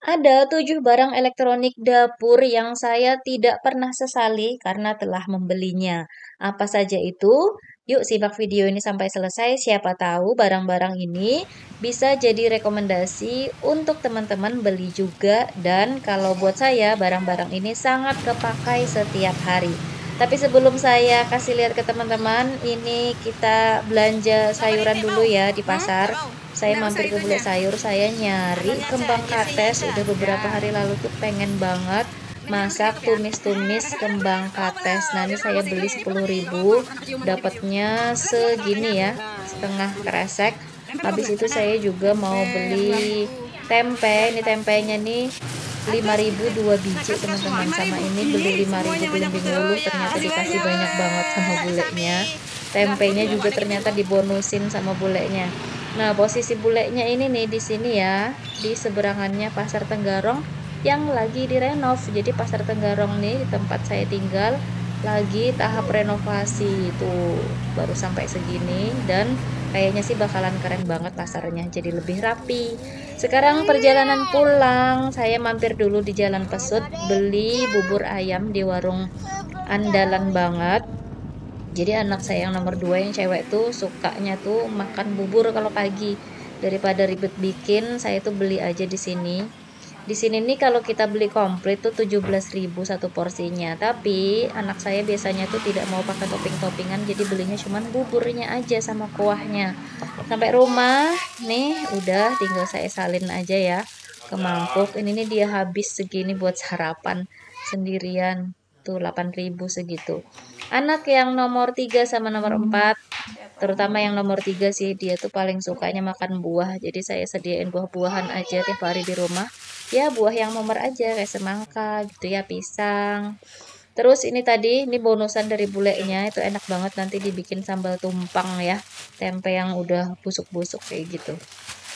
Ada 7 barang elektronik dapur yang saya tidak pernah sesali karena telah membelinya. Apa saja itu? Yuk simak video ini sampai selesai. Siapa tahu barang-barang ini bisa jadi rekomendasi untuk teman-teman beli juga. Dan kalau buat saya, barang-barang ini sangat kepakai setiap hari. Tapi sebelum saya kasih lihat ke teman-teman, ini kita belanja sayuran dulu ya di pasar. Saya mampir ke Bule Sayur, saya nyari kembang kates. Udah beberapa hari lalu tuh pengen banget masak tumis-tumis kembang kates. Nah, ini saya beli 10.000, dapatnya segini ya, setengah kresek. Habis itu saya juga mau beli tempe. Ini tempenya nih 5.000 2 biji teman-teman. Sama ini beli 5.000 belimbing wuluh, ternyata dikasih banyak banget sama bulenya. Tempenya juga ternyata dibonusin sama bulenya. Nah, posisi bulenya ini nih di sini ya, di seberangannya Pasar Tenggarong yang lagi direnov. Jadi Pasar Tenggarong nih di tempat saya tinggal lagi tahap renovasi itu baru sampai segini dan kayaknya sih bakalan keren banget pasarnya, jadi lebih rapi. Sekarang perjalanan pulang, saya mampir dulu di Jalan Pesut beli bubur ayam di warung andalan banget. Jadi anak saya yang nomor 2 yang cewek tuh sukanya tuh makan bubur kalau pagi. Daripada ribet bikin, saya tuh beli aja di sini. Di sini nih kalau kita beli komplit tuh 17.000 satu porsinya. Tapi anak saya biasanya tuh tidak mau pakai topping-toppingan, jadi belinya cuman buburnya aja sama kuahnya. Sampai rumah, nih udah tinggal saya salin aja ya ke mangkuk. Ini nih dia habis segini buat sarapan sendirian. Tuh 8.000 segitu. Anak yang nomor 3 sama nomor 4, terutama yang nomor 3 sih, dia tuh paling sukanya makan buah. Jadi saya sediain buah-buahan aja tiap hari di rumah. Ya buah yang nomor aja, kayak semangka gitu ya, pisang. Terus ini tadi, ini bonusan dari bulenya, itu enak banget nanti dibikin sambal tumpang ya. Tempe yang udah busuk-busuk kayak gitu.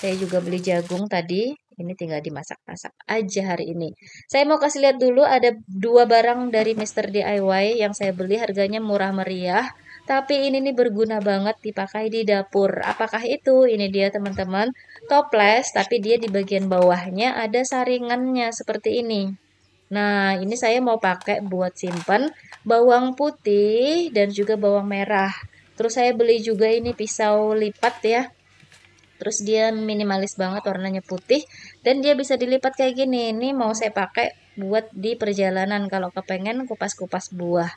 Saya juga beli jagung tadi, ini tinggal dimasak-masak aja hari ini. Saya mau kasih lihat dulu ada 2 barang dari Mister DIY yang saya beli, harganya murah meriah. Tapi ini nih berguna banget dipakai di dapur. Apakah itu? Ini dia teman-teman, toples, tapi dia di bagian bawahnya ada saringannya seperti ini. Nah, ini saya mau pakai buat simpan bawang putih dan juga bawang merah. Terus saya beli juga ini pisau lipat ya. Terus dia minimalis banget, warnanya putih dan dia bisa dilipat kayak gini. Ini mau saya pakai buat di perjalanan kalau kepengen kupas-kupas buah.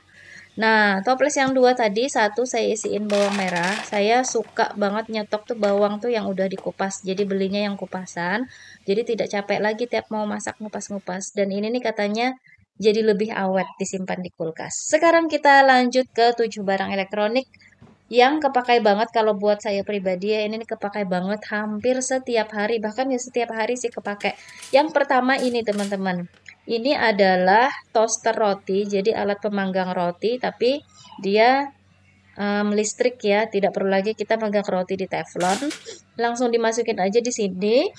Nah, toples yang 2 tadi, satu saya isiin bawang merah. Saya suka banget nyetok tuh bawang tuh yang udah dikupas. Jadi belinya yang kupasan. Jadi tidak capek lagi tiap mau masak ngupas-ngupas. Dan ini nih katanya jadi lebih awet disimpan di kulkas. Sekarang kita lanjut ke 7 barang elektronik yang kepakai banget kalau buat saya pribadi ya. Ini nih kepakai banget hampir setiap hari. Bahkan ya setiap hari sih kepakai. Yang pertama ini teman-teman. Ini adalah toaster roti, jadi alat pemanggang roti, tapi dia listrik ya, tidak perlu lagi kita megang roti di teflon. Langsung dimasukin aja di sini.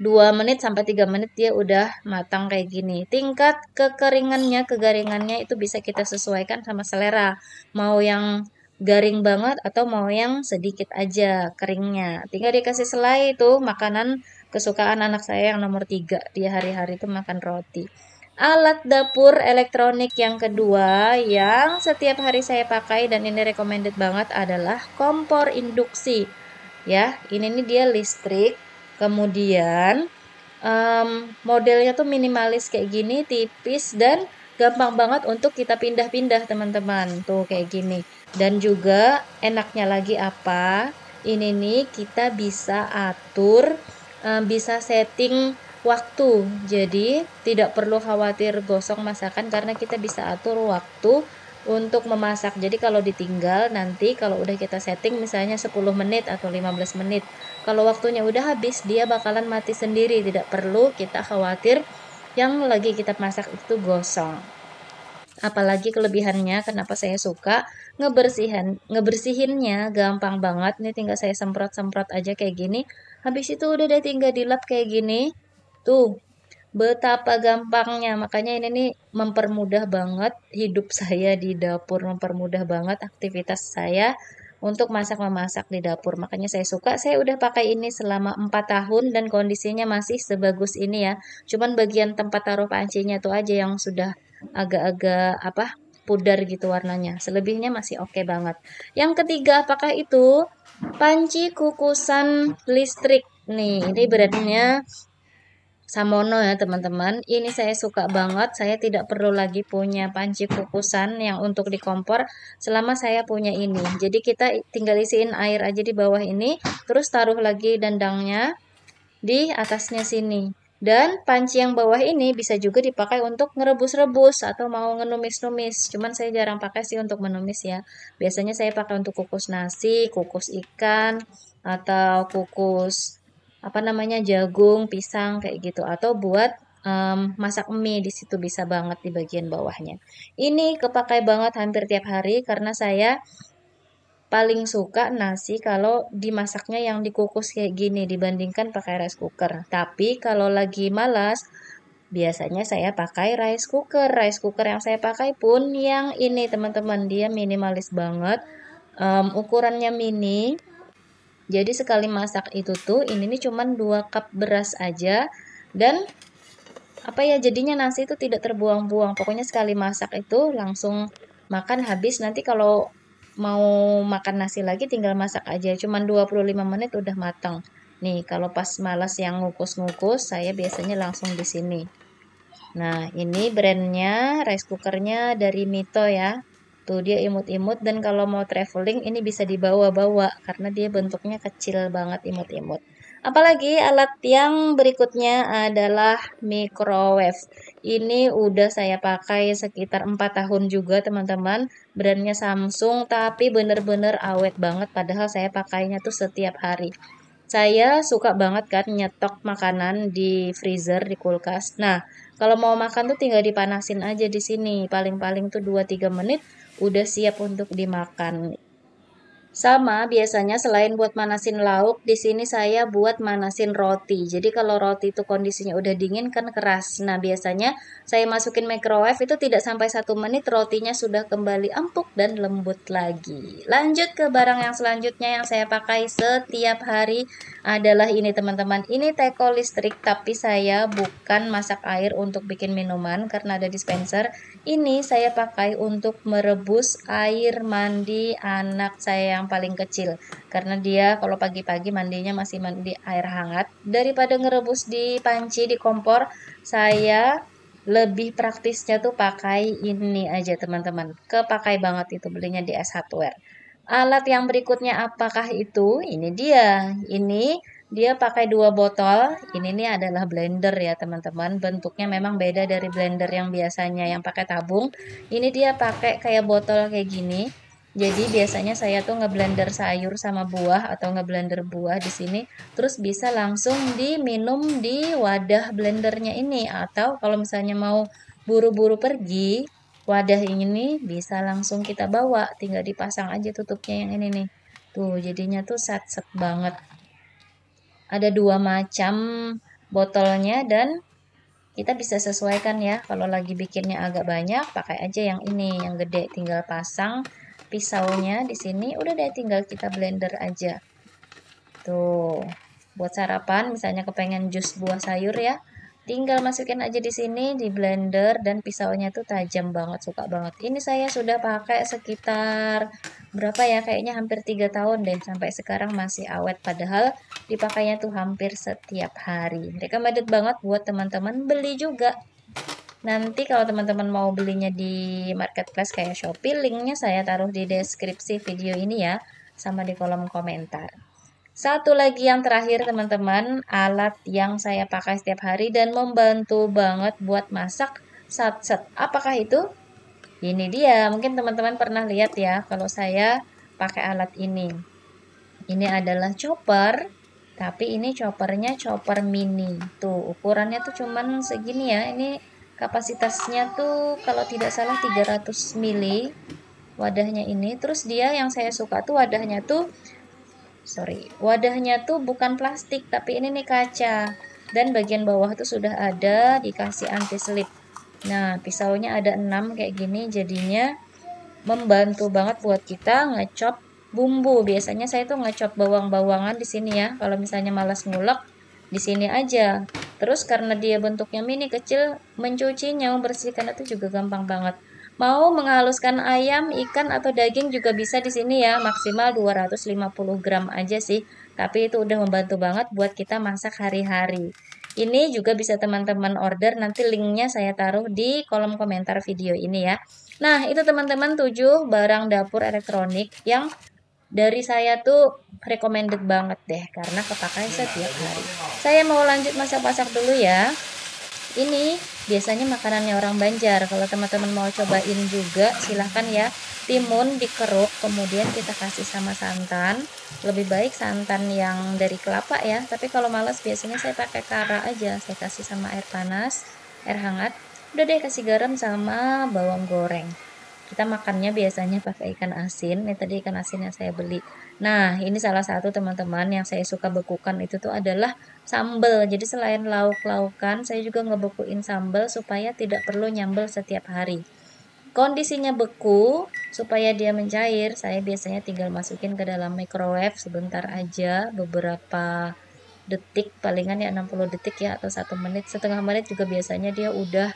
2 menit sampai 3 menit dia udah matang kayak gini. Tingkat kekeringannya, kegaringannya itu bisa kita sesuaikan sama selera. Mau yang garing banget atau mau yang sedikit aja keringnya. Tinggal dikasih selai itu makanan kesukaan anak saya yang nomor 3. Dia hari-hari itu makan roti. Alat dapur elektronik yang kedua yang setiap hari saya pakai dan ini recommended banget adalah kompor induksi. Ya, ini nih dia listrik. Kemudian modelnya tuh minimalis kayak gini, tipis dan gampang banget untuk kita pindah-pindah teman-teman. Tuh kayak gini. Dan juga enaknya lagi apa? Ini nih kita bisa atur, bisa setting waktu. Jadi tidak perlu khawatir gosong masakan karena kita bisa atur waktu untuk memasak. Jadi kalau ditinggal nanti kalau udah kita setting misalnya 10 menit atau 15 menit. Kalau waktunya udah habis dia bakalan mati sendiri, tidak perlu kita khawatir yang lagi kita masak itu gosong. Apalagi kelebihannya kenapa saya suka ngebersihinnya gampang banget. Nih tinggal saya semprot-semprot aja kayak gini. Habis itu udah deh tinggal dilap kayak gini. Tuh, betapa gampangnya. Makanya ini nih mempermudah banget hidup saya di dapur, mempermudah banget aktivitas saya untuk masak-memasak di dapur. Makanya saya suka, saya udah pakai ini selama 4 tahun dan kondisinya masih sebagus ini ya. Cuman bagian tempat taruh pancinya tuh aja yang sudah agak-agak apa pudar gitu warnanya. Selebihnya masih oke banget. Yang ketiga, apakah itu? Panci kukusan listrik. Nih, ini brandnya Samono ya teman-teman. Ini saya suka banget. Saya tidak perlu lagi punya panci kukusan yang untuk di kompor selama saya punya ini. Jadi kita tinggal isiin air aja di bawah ini, terus taruh lagi dandangnya di atasnya sini. Dan panci yang bawah ini bisa juga dipakai untuk ngerebus-rebus atau mau ngenumis-numis. Cuman saya jarang pakai sih untuk menumis ya. Biasanya saya pakai untuk kukus nasi, kukus ikan, atau kukus apa namanya jagung, pisang kayak gitu. Atau buat masak mie di situ bisa banget di bagian bawahnya. Ini kepakai banget hampir tiap hari karena saya paling suka nasi kalau dimasaknya yang dikukus kayak gini dibandingkan pakai rice cooker. Tapi kalau lagi malas, biasanya saya pakai rice cooker. Rice cooker yang saya pakai pun yang ini teman-teman, dia minimalis banget. Ukurannya mini. Jadi sekali masak itu tuh ini nih cuman 2 cup beras aja dan apa ya jadinya nasi itu tidak terbuang-buang. Pokoknya sekali masak itu langsung makan habis. Nanti kalau mau makan nasi lagi tinggal masak aja. Cuman 25 menit udah matang. Nih, kalau pas malas yang ngukus-ngukus, saya biasanya langsung di sini. Nah, ini brandnya rice cookernya dari Mito ya. Tuh dia imut-imut dan kalau mau traveling ini bisa dibawa-bawa karena dia bentuknya kecil banget imut-imut. Apalagi alat yang berikutnya adalah microwave. Ini udah saya pakai sekitar 4 tahun juga teman-teman. Brandnya Samsung tapi bener-bener awet banget padahal saya pakainya tuh setiap hari. Saya suka banget kan nyetok makanan di freezer, di kulkas. Nah, kalau mau makan tuh tinggal dipanasin aja di sini. Paling-paling tuh 2-3 menit udah siap untuk dimakan. Sama biasanya selain buat manasin lauk, di sini saya buat manasin roti. Jadi kalau roti itu kondisinya udah dingin kan keras. Nah biasanya saya masukin microwave itu tidak sampai 1 menit rotinya sudah kembali empuk dan lembut lagi. Lanjut ke barang yang selanjutnya yang saya pakai setiap hari adalah ini teman-teman. Ini teko listrik tapi saya bukan masak air untuk bikin minuman karena ada dispenser. Ini saya pakai untuk merebus air mandi anak saya yang paling kecil. Karena dia kalau pagi-pagi mandinya masih mandi air hangat. Daripada ngerebus di panci, di kompor, saya lebih praktisnya tuh pakai ini aja teman-teman. Kepakai banget itu belinya di S Hardware. Alat yang berikutnya apakah itu? Ini dia. Ini dia pakai 2 botol. Ini nih adalah blender ya teman-teman. Bentuknya memang beda dari blender yang biasanya yang pakai tabung. Ini dia pakai kayak botol kayak gini. Jadi biasanya saya tuh ngeblender sayur sama buah atau ngeblender buah di sini. Terus bisa langsung diminum di wadah blendernya ini. Atau kalau misalnya mau buru-buru pergi, wadah ini bisa langsung kita bawa. Tinggal dipasang aja tutupnya yang ini nih. Tuh jadinya tuh set-set banget. Ada 2 macam botolnya dan kita bisa sesuaikan ya. Kalau lagi bikinnya agak banyak, pakai aja yang ini, yang gede. Tinggal pasang pisaunya di sini, udah deh tinggal kita blender aja. Tuh, buat sarapan misalnya kepengen jus buah sayur ya, tinggal masukin aja di sini di blender dan pisaunya tuh tajam banget, suka banget. Ini saya sudah pakai sekitar berapa ya? Kayaknya hampir 3 tahun deh sampai sekarang masih awet padahal dipakainya tuh hampir setiap hari. Recommended banget buat teman-teman beli juga. Nanti kalau teman-teman mau belinya di marketplace kayak Shopee, linknya saya taruh di deskripsi video ini ya, sama di kolom komentar. Satu lagi yang terakhir teman-teman, alat yang saya pakai setiap hari dan membantu banget buat masak satset. Apakah itu? Ini dia, mungkin teman-teman pernah lihat ya kalau saya pakai alat ini. Ini adalah chopper, tapi ini choppernya chopper mini. Tuh, ukurannya tuh cuman segini ya. Ini kapasitasnya tuh kalau tidak salah 300 mili wadahnya ini. Terus dia yang saya suka tuh wadahnya tuh bukan plastik tapi ini nih kaca dan bagian bawah tuh sudah ada dikasih anti slip. Nah pisaunya ada 6 kayak gini jadinya membantu banget buat kita ngecop bumbu. Biasanya saya tuh ngecop bawang-bawangan di sini ya. Kalau misalnya malas ngulek, di sini aja. Terus karena dia bentuknya mini kecil, mencucinya, membersihkan itu juga gampang banget. Mau menghaluskan ayam, ikan atau daging juga bisa di sini ya, maksimal 250 gram aja sih. Tapi itu udah membantu banget buat kita masak hari-hari. Ini juga bisa teman-teman order, nanti linknya saya taruh di kolom komentar video ini ya. Nah, itu teman-teman 7 barang dapur elektronik yang dari saya tuh recommended banget deh karena kepakai setiap hari. Saya mau lanjut masak-masak dulu ya. Ini biasanya makanannya orang Banjar. Kalau teman-teman mau cobain juga, silahkan ya. Timun dikeruk, kemudian kita kasih sama santan. Lebih baik santan yang dari kelapa ya. Tapi kalau males biasanya saya pakai kara aja. Saya kasih sama air panas, air hangat. Udah deh kasih garam sama bawang goreng. Kita makannya biasanya pakai ikan asin. Ini tadi ikan asin yang saya beli. Nah, ini salah satu teman-teman yang saya suka bekukan itu tuh adalah sambal. Jadi selain lauk-laukan, saya juga ngebekuin sambal supaya tidak perlu nyambel setiap hari. Kondisinya beku, supaya dia mencair, saya biasanya tinggal masukin ke dalam microwave sebentar aja, beberapa detik, palingan ya 60 detik ya, atau 1 menit, setengah menit juga biasanya dia udah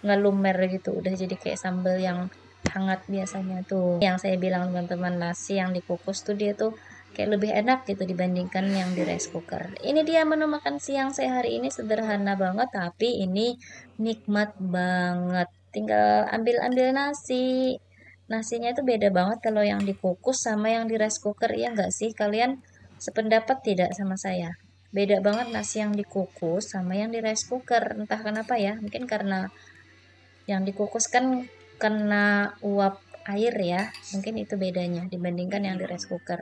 ngelumer gitu, udah jadi kayak sambal yang hangat biasanya tuh. Yang saya bilang teman-teman, nasi yang dikukus tuh dia tuh kayak lebih enak gitu dibandingkan yang di rice cooker. Ini dia menu makan siang saya hari ini, sederhana banget tapi ini nikmat banget. Tinggal ambil-ambil nasi. Nasinya itu beda banget kalau yang dikukus sama yang di rice cooker, ya enggak sih? Kalian sependapat tidak sama saya? Beda banget nasi yang dikukus sama yang di rice cooker. Entah kenapa ya, mungkin karena yang dikukus kan kena uap air ya. Mungkin itu bedanya dibandingkan yang di rice cooker.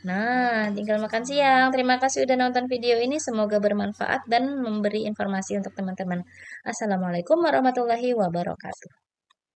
Nah, tinggal makan siang. Terima kasih udah nonton video ini. Semoga bermanfaat dan memberi informasi untuk teman-teman. Assalamualaikum warahmatullahi wabarakatuh.